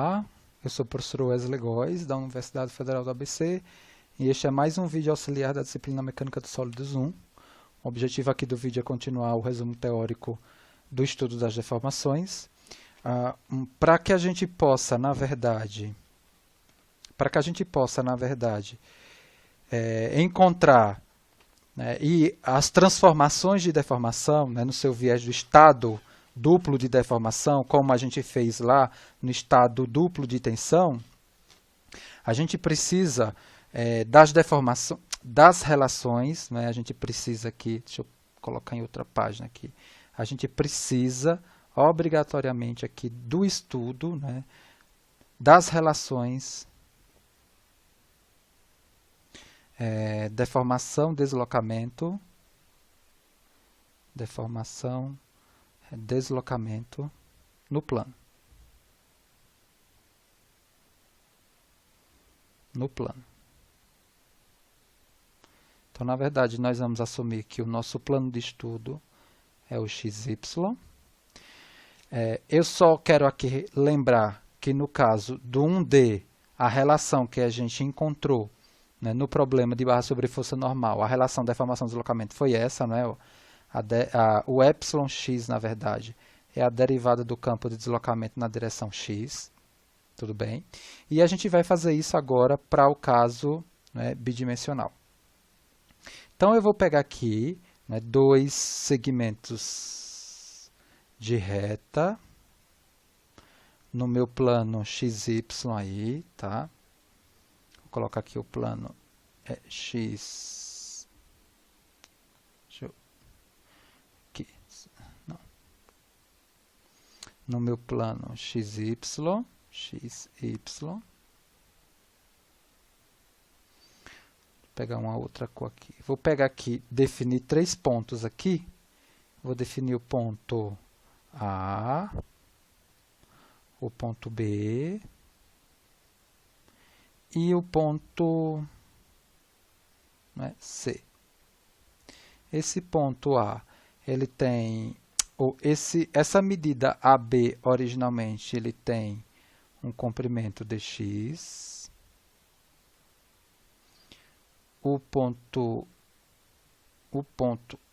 Olá, eu sou o professor Wesley Góes, da Universidade Federal do ABC, e este é mais um vídeo auxiliar da disciplina Mecânica dos Sólidos 1. O objetivo aqui do vídeo é continuar o resumo teórico do estudo das deformações, para que a gente possa, na verdade, encontrar, né, e as transformações de deformação, né, no seu viés do estado duplo de deformação, como a gente fez lá no estado duplo de tensão, a gente precisa das relações, né, a gente precisa aqui, deixa eu colocar em outra página aqui, a gente precisa obrigatoriamente aqui do estudo, né, das relações deformação, deslocamento no plano. Então, na verdade, nós vamos assumir que o nosso plano de estudo é o XY. Eu só quero aqui lembrar que no caso do 1D, a relação que a gente encontrou, né, no problema de barra sobre força normal, a relação deformação-deslocamento foi essa, né? O εx, na verdade, é a derivada do campo de deslocamento na direção x, tudo bem? E a gente vai fazer isso agora para o caso, né, bidimensional. Então, eu vou pegar aqui, né, dois segmentos de reta no meu plano XY aí, tá? Vou colocar aqui o plano X. Deixa eu... Aqui. Não. No meu plano XY. Vou pegar uma outra cor aqui. Vou pegar aqui, definir três pontos aqui. Vou definir o ponto A, o ponto B e o ponto, né, C. Esse ponto A, ele tem, essa medida AB originalmente ele tem um comprimento dx.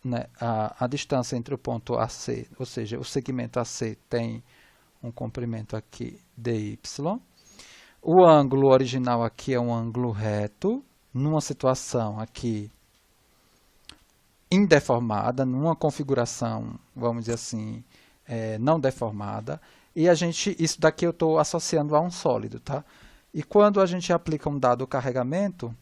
Né, a distância entre o ponto AC, ou seja, o segmento AC tem um comprimento aqui dy. O ângulo original aqui é um ângulo reto, numa situação aqui indeformada, numa configuração, vamos dizer assim, não deformada. E isso daqui eu estou associando a um sólido, tá? E quando a gente aplica um dado carregamento,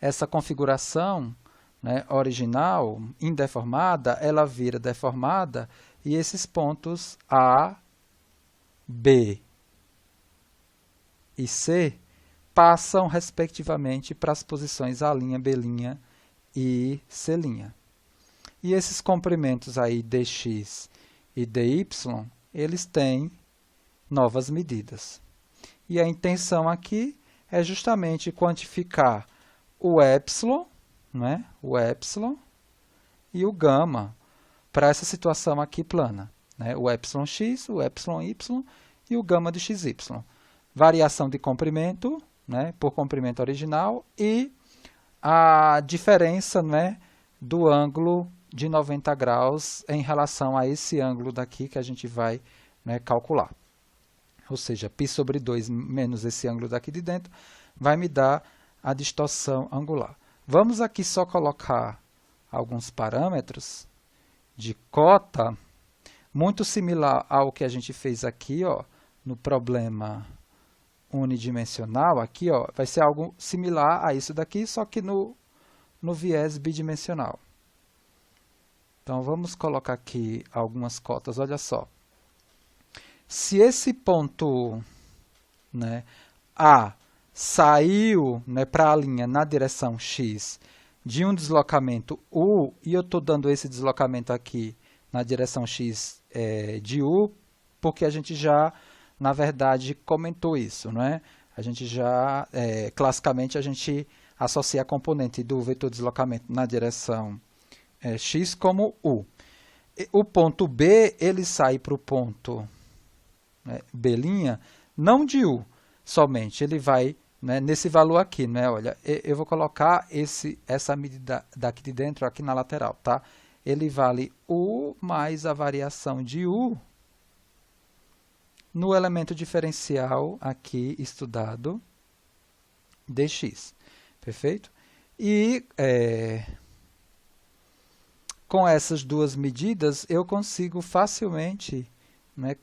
essa configuração, né, original, indeformada, ela vira deformada e esses pontos A, B e C passam, respectivamente, para as posições A', B' e C'. E esses comprimentos aí dx e dy, eles têm novas medidas. E a intenção aqui é justamente quantificar o epsilon, né, o epsilon e o gama para essa situação aqui plana, né, o epsilon x, o epsilon y e o gama de xy. Variação de comprimento, né, por comprimento original e a diferença, né, do ângulo de 90 graus em relação a esse ângulo daqui que a gente vai, né, calcular. Ou seja, π sobre 2 menos esse ângulo daqui de dentro vai me dar a distorção angular. Vamos aqui só colocar alguns parâmetros de cota, muito similar ao que a gente fez aqui, ó, no problema unidimensional. Aqui, ó, vai ser algo similar a isso daqui, só que no viés bidimensional. Então, vamos colocar aqui algumas cotas. Olha só. Se esse ponto, né, A saiu, né, para a linha na direção x de um deslocamento u, e eu estou dando esse deslocamento aqui na direção x de u, porque a gente já, na verdade, comentou isso, não é? A gente já, classicamente, a gente associa a componente do vetor deslocamento na direção x como u. O ponto B, ele sai para o ponto B', não de U somente, ele vai, né, nesse valor aqui, né? Olha, eu vou colocar essa medida daqui de dentro aqui na lateral, tá? Ele vale U mais a variação de U no elemento diferencial aqui estudado dx, perfeito? E com essas duas medidas eu consigo facilmente, né,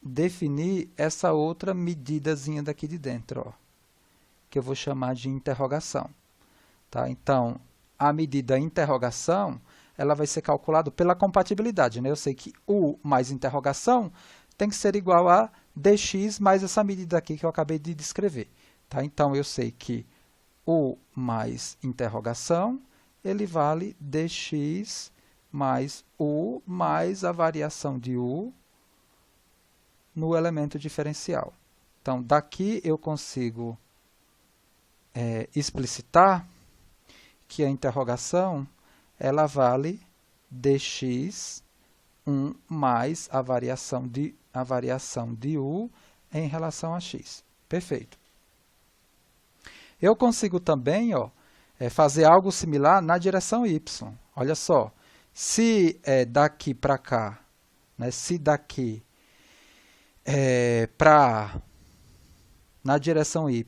definir essa outra medidazinha daqui de dentro, ó, que eu vou chamar de interrogação. Tá? Então, a medida interrogação, ela vai ser calculada pela compatibilidade. Né? Eu sei que U mais interrogação tem que ser igual a dx mais essa medida aqui que eu acabei de descrever. Tá? Então, eu sei que U mais interrogação, ele vale dx mais U mais a variação de U no elemento diferencial. Então, daqui eu consigo explicitar que a interrogação ela vale dx 1 mais a variação de U em relação a x. Perfeito. Eu consigo também, ó, fazer algo similar na direção y. Olha só, se daqui para cá, né, se daqui na direção y,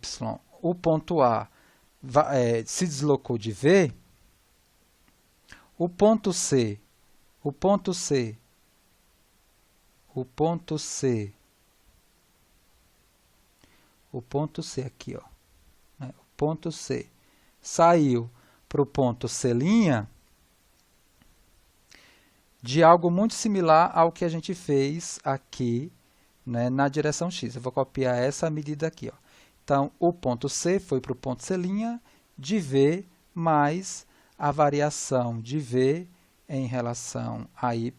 o ponto A se deslocou de V, o ponto C aqui, ó, né, o ponto C saiu para o ponto C' de algo muito similar ao que a gente fez aqui, né, na direção x. Eu vou copiar essa medida aqui, ó. Então, o ponto C foi para o ponto C' de V mais a variação de V em relação a y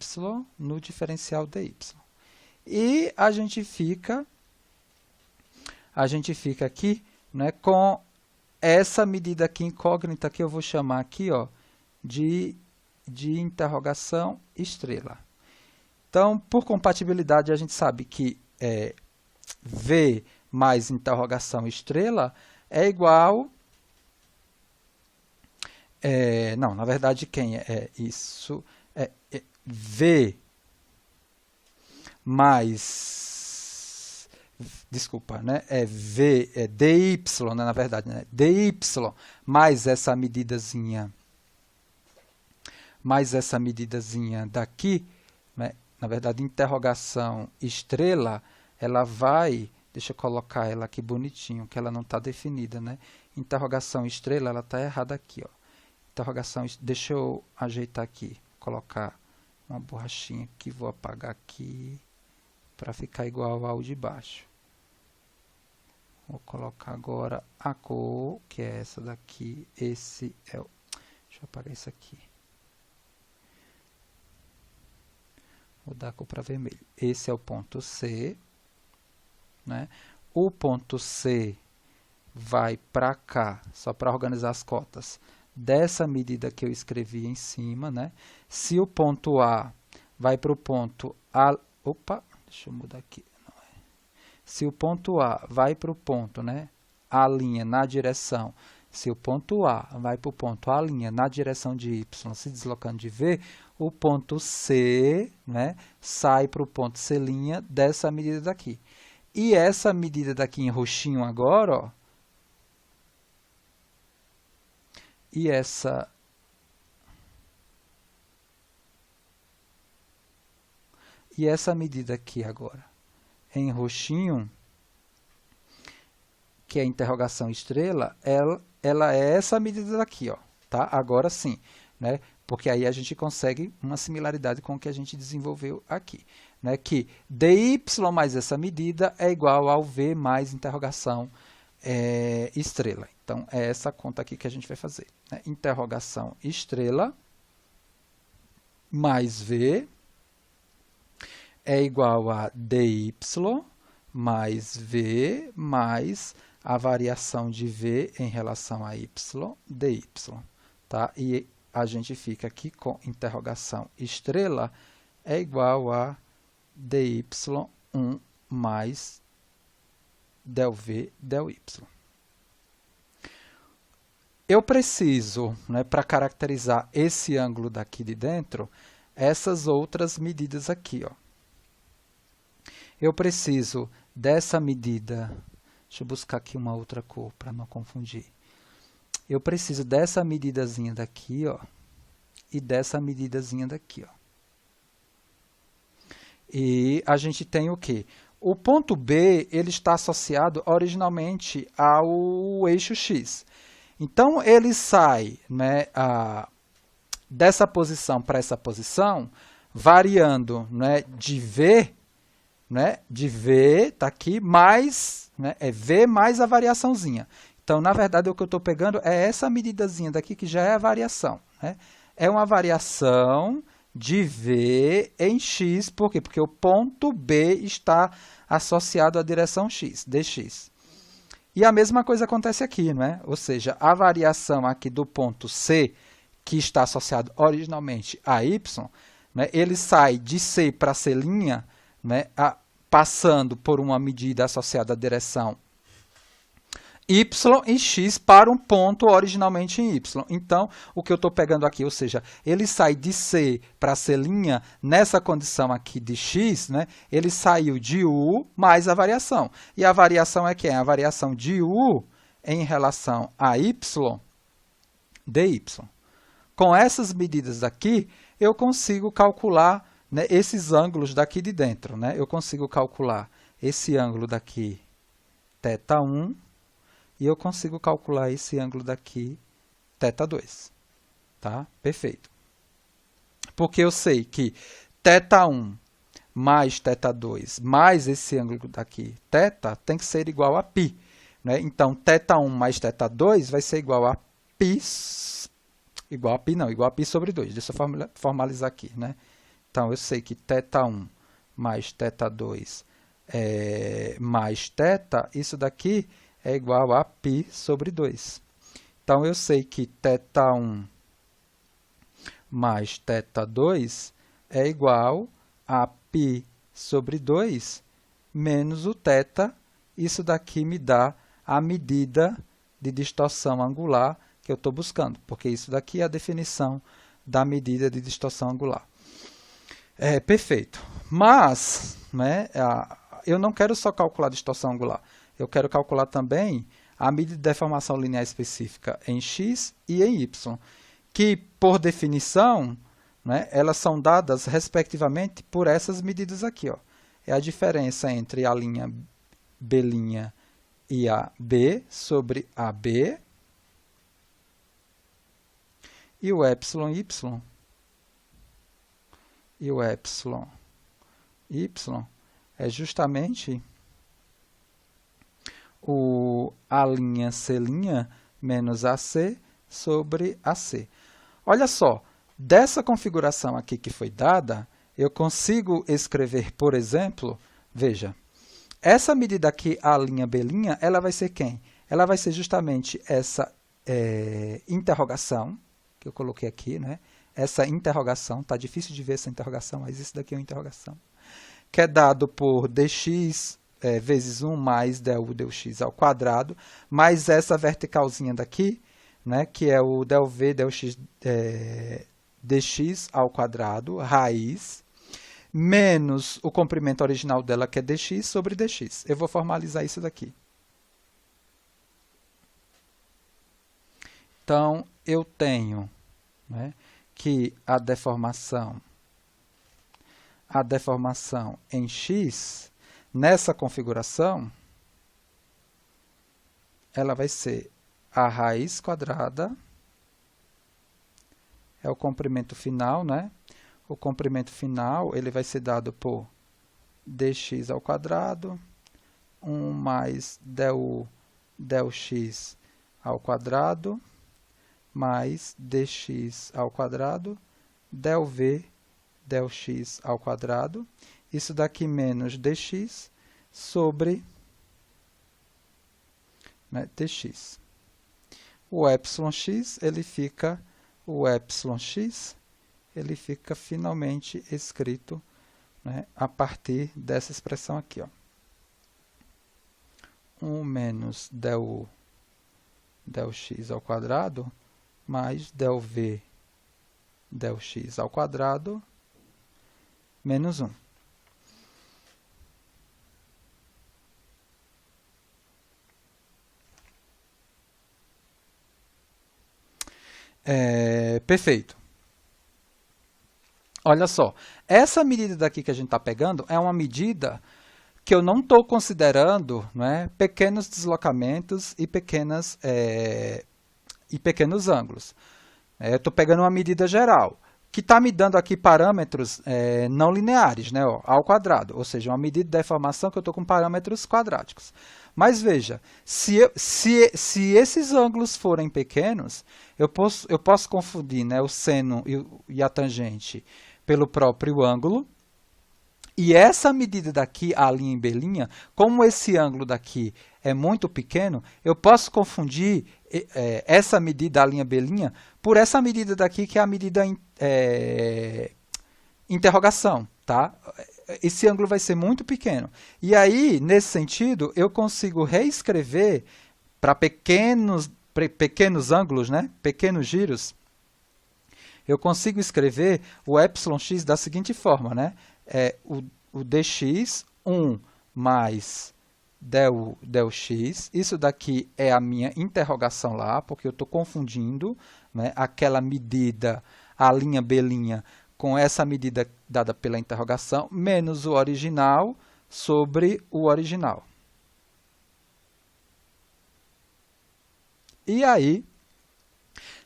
no diferencial dy. E a gente fica aqui, né, com essa medida aqui incógnita que eu vou chamar aqui, ó, de interrogação estrela. Então, por compatibilidade, a gente sabe que V mais interrogação estrela é igual... não, na verdade, quem é isso? V mais... Desculpa, né? dy, né, na verdade, né? dy mais essa medidazinha daqui, né? Na verdade, interrogação estrela, ela vai... Deixa eu colocar ela aqui bonitinho, que ela não está definida, né? Interrogação estrela, ela está errada aqui, ó. Interrogação, deixa eu ajeitar aqui, colocar uma borrachinha aqui, vou apagar aqui, para ficar igual ao de baixo. Vou colocar agora a cor, que é essa daqui, esse é o... Deixa eu apagar isso aqui. Vou dar a cor para vermelho. Esse é o ponto C, né? O ponto C vai para cá, só para organizar as cotas, dessa medida que eu escrevi em cima, né? Se o ponto A vai para o ponto A... Opa, deixa eu mudar aqui. Não é. Se o ponto A vai para o ponto, né, A' na direção, se o ponto A vai para o ponto A' na direção de Y, se deslocando de V, o ponto C, né, sai para o ponto C' dessa medida daqui. E essa medida daqui em roxinho agora, ó, e essa medida aqui agora, em roxinho, que é a interrogação estrela, ela é essa medida daqui, ó, tá? Agora sim, né? Porque aí a gente consegue uma similaridade com o que a gente desenvolveu aqui, né? Que dy mais essa medida é igual ao v mais interrogação estrela. Então, é essa conta aqui que a gente vai fazer, né? Interrogação estrela mais v é igual a dy mais v mais a variação de v em relação a y dy. Tá? E a gente fica aqui com interrogação estrela é igual a dy1 mais del v, del y. Eu preciso, né, para caracterizar esse ângulo daqui de dentro, essas outras medidas aqui, ó. Eu preciso dessa medida, deixa eu buscar aqui uma outra cor para não confundir. Eu preciso dessa medidazinha daqui, ó, e dessa medidazinha daqui, ó. E a gente tem o quê? O ponto B, ele está associado originalmente ao eixo X. Então, ele sai, né, dessa posição para essa posição, variando, né, de V, tá aqui, mais, né, é V mais a variaçãozinha. Então, na verdade, o que eu estou pegando é essa medidazinha daqui, que já é a variação, né? É uma variação de V em X, por quê? Porque o ponto B está associado à direção X, dx. E a mesma coisa acontece aqui, não é? Ou seja, a variação aqui do ponto C, que está associado originalmente a Y, né, ele sai de C para C', né, passando por uma medida associada à direção Y e X para um ponto originalmente em Y. Então, o que eu estou pegando aqui, ou seja, ele sai de C para C' nessa condição aqui de X, né, ele saiu de U mais a variação. E a variação é quem? A variação de U em relação a Y, dy. Com essas medidas aqui, eu consigo calcular, né, esses ângulos daqui de dentro, né? Eu consigo calcular esse ângulo daqui, θ1, e eu consigo calcular esse ângulo daqui, θ2. Tá? Perfeito. Porque eu sei que θ1 mais θ2 mais esse ângulo daqui, θ, tem que ser igual a π. Né? Então, θ1 mais θ2 vai ser igual a π, igual a π sobre 2. Deixa eu formalizar aqui. Né? Então, eu sei que θ1 mais θ2 mais θ, isso daqui é igual a π sobre 2. Então, eu sei que θ1 mais θ2 é igual a π sobre 2 menos o θ. Isso daqui me dá a medida de distorção angular que eu estou buscando, porque isso daqui é a definição da medida de distorção angular. Perfeito. Mas, né, eu não quero só calcular a distorção angular. Eu quero calcular também a medida de deformação linear específica em x e em y, que, por definição, né, elas são dadas, respectivamente, por essas medidas aqui. Ó. É a diferença entre a linha B' e a B sobre AB e o εy. E o εy é justamente a linha C' menos AC sobre AC. Olha só, dessa configuração aqui que foi dada, eu consigo escrever, por exemplo, veja, essa medida aqui, a linha B', ela vai ser quem? Ela vai ser justamente essa interrogação, que eu coloquei aqui, né? Essa interrogação, está difícil de ver essa interrogação, mas isso daqui é uma interrogação, que é dado por dx vezes 1 mais du dx ao quadrado, mais essa verticalzinha daqui, né, que é o del v dx dx ao quadrado, raiz, menos o comprimento original dela, que é dx, sobre dx. Eu vou formalizar isso daqui. Então, eu tenho, né, que a deformação em x, nessa configuração, ela vai ser a raiz quadrada, é o comprimento final, né? O comprimento final ele vai ser dado por dx ao quadrado, 1 mais du del x ao quadrado, mais dx ao quadrado, del v del x ao quadrado, isso daqui menos dx sobre, né, dx. O εx, ele fica finalmente escrito, né, a partir dessa expressão aqui. Ó. 1 menos del x ao quadrado mais del v del x ao quadrado menos 1. Perfeito. Olha só, essa medida daqui que a gente está pegando é uma medida que eu não estou considerando, né, pequenos deslocamentos e pequenos ângulos. Eu estou pegando uma medida geral, que está me dando aqui parâmetros não lineares, né, ó, ao quadrado, ou seja, uma medida de deformação que eu estou com parâmetros quadráticos. Mas veja, se esses ângulos forem pequenos, eu posso confundir, né, o seno e a tangente pelo próprio ângulo. E essa medida daqui, A' e B', como esse ângulo daqui é muito pequeno, eu posso confundir essa medida A', B' por essa medida daqui, que é a medida interrogação, tá? Esse ângulo vai ser muito pequeno. E aí, nesse sentido, eu consigo reescrever para pequenos ângulos, né? Pequenos giros, eu consigo escrever o εx da seguinte forma, né? O dx, 1 mais del x, isso daqui é a minha interrogação lá, porque eu estou confundindo, né, aquela medida A', B' com essa medida dada pela interrogação, menos o original sobre o original. E aí,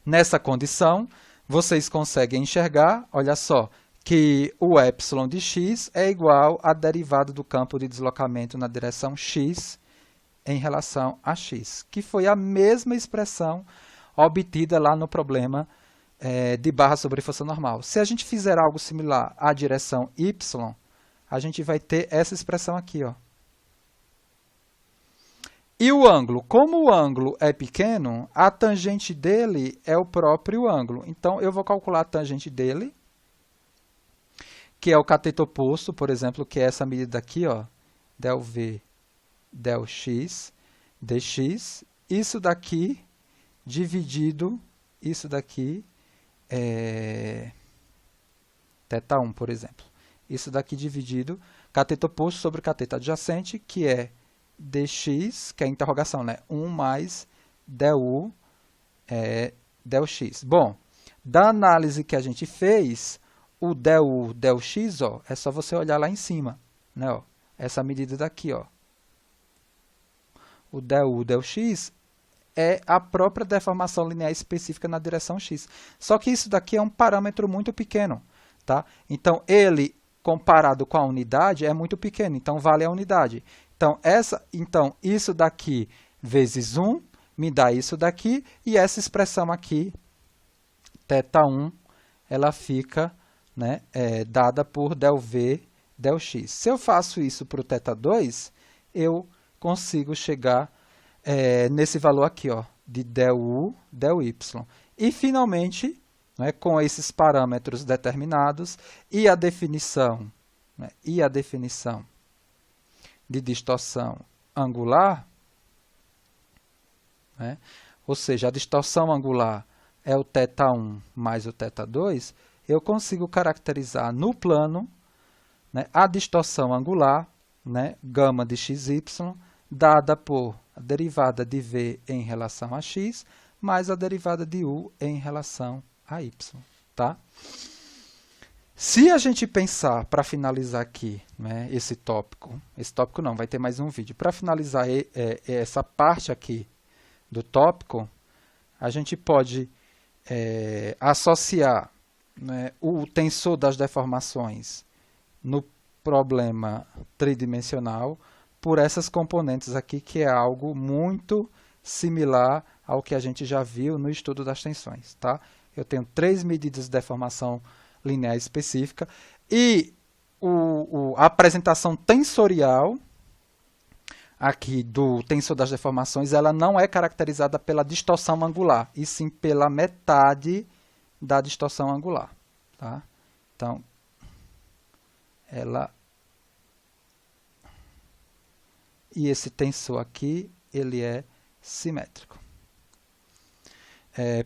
nessa condição, vocês conseguem enxergar, olha só, que o epsilon de x é igual à derivada do campo de deslocamento na direção x em relação a x, que foi a mesma expressão obtida lá no problema de barra sobre força normal. Se a gente fizer algo similar à direção y, a gente vai ter essa expressão aqui, ó. E o ângulo, como o ângulo é pequeno, a tangente dele é o próprio ângulo. Então, eu vou calcular a tangente dele, que é o cateto oposto, por exemplo, que é essa medida aqui, ó, del v, del x, dx. Isso daqui dividido, isso daqui é θ1, por exemplo. Isso daqui dividido, cateto oposto sobre cateto adjacente, que é dx, que é a interrogação, né? 1 mais du del x. Bom, da análise que a gente fez, o del x, ó, é só você olhar lá em cima, né? Ó, essa medida daqui, ó. O del x é a própria deformação linear específica na direção x. Só que isso daqui é um parâmetro muito pequeno, tá? Então, ele, comparado com a unidade, é muito pequeno, então vale a unidade. Então, isso daqui vezes 1 me dá isso daqui, e essa expressão aqui, θ1, ela fica, né, dada por del v, del x. Se eu faço isso para o θ2, eu consigo chegar nesse valor aqui, ó, de del u, del y. E, finalmente, né, com esses parâmetros determinados e a definição, né, de distorção angular, né, ou seja, a distorção angular é o θ1 mais o θ2, eu consigo caracterizar no plano, né, a distorção angular, né, gama de xy, dada por a derivada de v em relação a x, mais a derivada de u em relação a y. Tá? Se a gente pensar, para finalizar aqui, né, esse tópico não, vai ter mais um vídeo. Para finalizar essa parte aqui do tópico, a gente pode associar, né, o tensor das deformações no problema tridimensional por essas componentes aqui, que é algo muito similar ao que a gente já viu no estudo das tensões. Tá? Eu tenho 3 medidas de deformação linear específica e a apresentação tensorial aqui do tensor das deformações, ela não é caracterizada pela distorção angular, e sim pela metade da distorção angular. Tá? Então, e esse tensor aqui, ele é simétrico.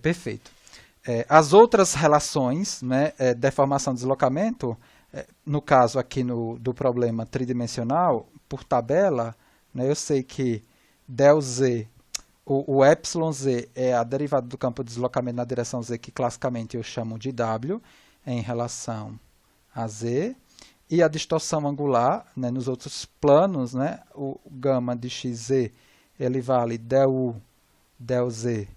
Perfeito. As outras relações, né, deformação e deslocamento, no caso aqui do problema tridimensional, por tabela, né, eu sei que del z, o epsilon-z é a derivada do campo de deslocamento na direção z, que classicamente eu chamo de w, em relação a z, e a distorção angular, né, nos outros planos, né, o gama de xz, ele vale del u, del z,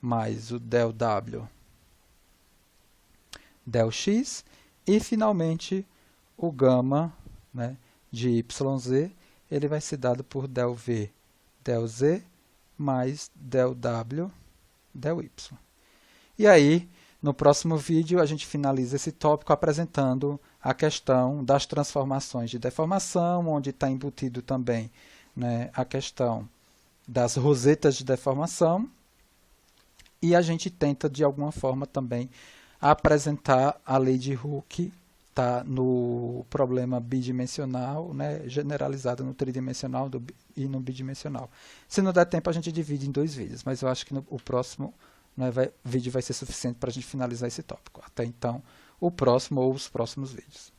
mais o del w, del x, e finalmente o gama, né, de yz, ele vai ser dado por del v, del z, mais del w, del y. E aí, no próximo vídeo, a gente finaliza esse tópico apresentando a questão das transformações de deformação, onde está embutido também, né, a questão das rosetas de deformação, e a gente tenta, de alguma forma, também apresentar a lei de Hooke, tá, no problema bidimensional, né, generalizado no tridimensional e no bidimensional. Se não der tempo, a gente divide em 2 vídeos, mas eu acho que o próximo, né, vídeo vai ser suficiente para a gente finalizar esse tópico. Até então, o próximo ou os próximos vídeos.